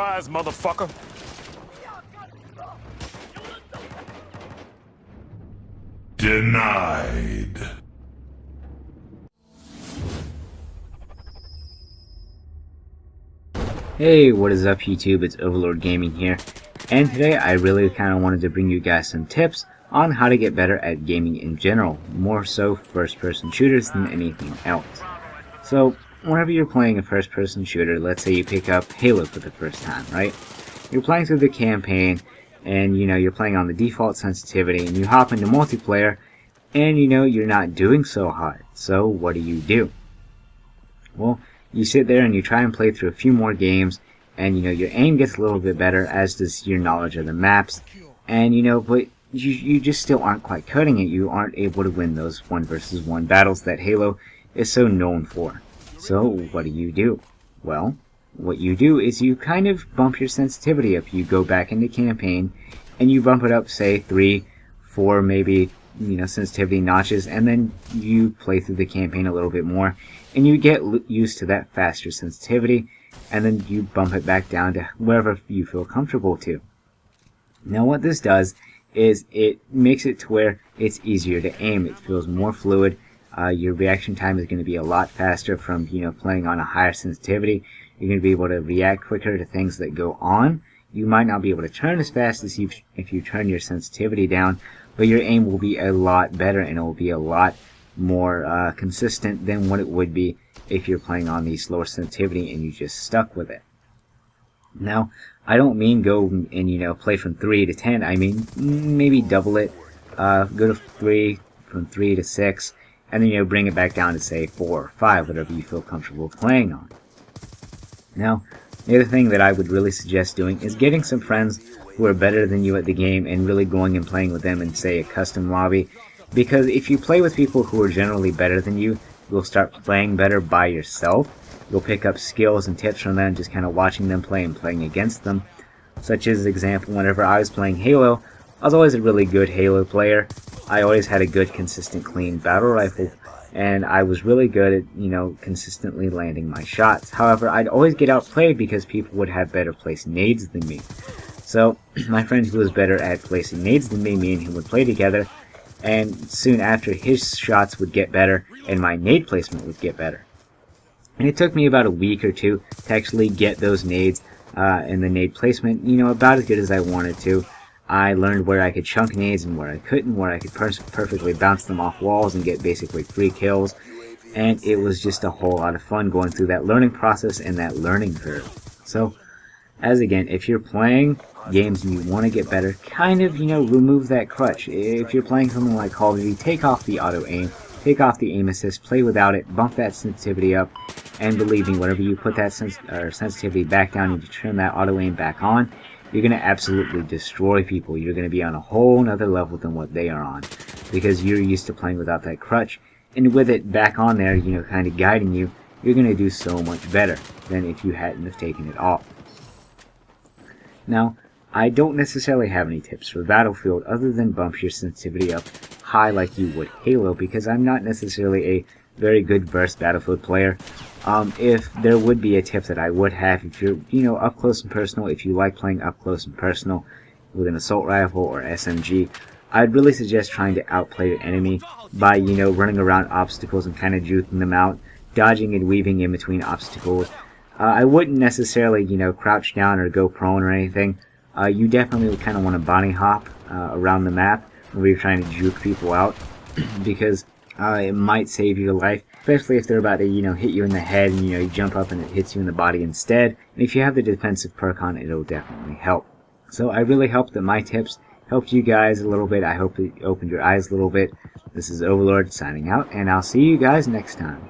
surprise, motherfucker. Denied. Hey, what is up YouTube? It's Overlord Gaming here, and today I really kind of wanted to bring you guys some tips on how to get better at gaming in general, more so first-person shooters than anything else. So, whenever you're playing a first-person shooter, let's say you pick up Halo for the first time, right? You're playing through the campaign, and you're playing on the default sensitivity, and you hop into multiplayer, and you're not doing so hot. So, what do? Well, you sit there and you try and play through a few more games, and your aim gets a little bit better, as does your knowledge of the maps, and but you just still aren't quite cutting it. You aren't able to win those 1 versus 1 battles that Halo is so known for. So what do? Well, what you do is you kind of bump your sensitivity up. You go back into campaign and you bump it up, say 3, 4 maybe sensitivity notches, and then you play through the campaign a little bit more, and you get used to that faster sensitivity, and then you bump it back down to wherever you feel comfortable to. Now what this does is it makes it to where it's easier to aim. It feels more fluid. Your reaction time is going to be a lot faster from playing on a higher sensitivity. You're going to be able to react quicker to things that go on. You might not be able to turn as fast as if you turn your sensitivity down, but your aim will be a lot better, and it will be a lot more consistent than what it would be if you're playing on the slower sensitivity and you just stuck with it. Now, I don't mean go and play from 3 to 10. I mean maybe double it. Go to 3, from 3 to 6, and then bring it back down to say 4 or 5, whatever you feel comfortable playing on. Now, the other thing that I would really suggest doing is getting some friends who are better than you at the game and really going and playing with them in, say, a custom lobby. Because if you play with people who are generally better than you, you'll start playing better by yourself. You'll pick up skills and tips from them, just kind of watching them play and playing against them. Such as, example, whenever I was playing Halo, I was always a really good Halo player. I always had a good, consistent, clean battle rifle, and I was really good at, consistently landing my shots. However, I'd always get outplayed because people would have better placed nades than me. So, my friend who was better at placing nades than me and him would play together, and soon after his shots would get better, and my nade placement would get better. And it took me about a week or two to actually get those nades and the nade placement, about as good as I wanted to. I learned where I could chunk nades and where I couldn't, where I could perfectly bounce them off walls and get basically free kills. And it was just a whole lot of fun going through that learning process and that learning curve. So, as again, if you're playing games and you want to get better, kind of, remove that crutch. If you're playing something like Call of Duty, take off the auto aim, take off the aim assist, play without it, bump that sensitivity up, and believe me, whenever you put that sensitivity back down and you turn that auto aim back on, you're going to absolutely destroy people. You're going to be on a whole nother level than what they are on, because you're used to playing without that crutch, and with it back on there, kind of guiding you, you're going to do so much better than if you hadn't have taken it off. Now, I don't necessarily have any tips for Battlefield other than bump your sensitivity up high like you would Halo, because I'm not necessarily a very good versed Battlefield player. If there would be a tip that I would have, if you're, up close and personal, if you like playing up close and personal with an assault rifle or SMG, I'd really suggest trying to outplay your enemy by, running around obstacles and kind of juking them out, dodging and weaving in between obstacles. I wouldn't necessarily, crouch down or go prone or anything. You definitely would kind of want to bunny hop around the map where you're trying to juke people out, because it might save your life, especially if they're about to, hit you in the head and, you jump up and it hits you in the body instead. And if you have the defensive perk on, it'll definitely help. So I really hope that my tips helped you guys a little bit. I hope it opened your eyes a little bit. This is Overlord signing out, and I'll see you guys next time.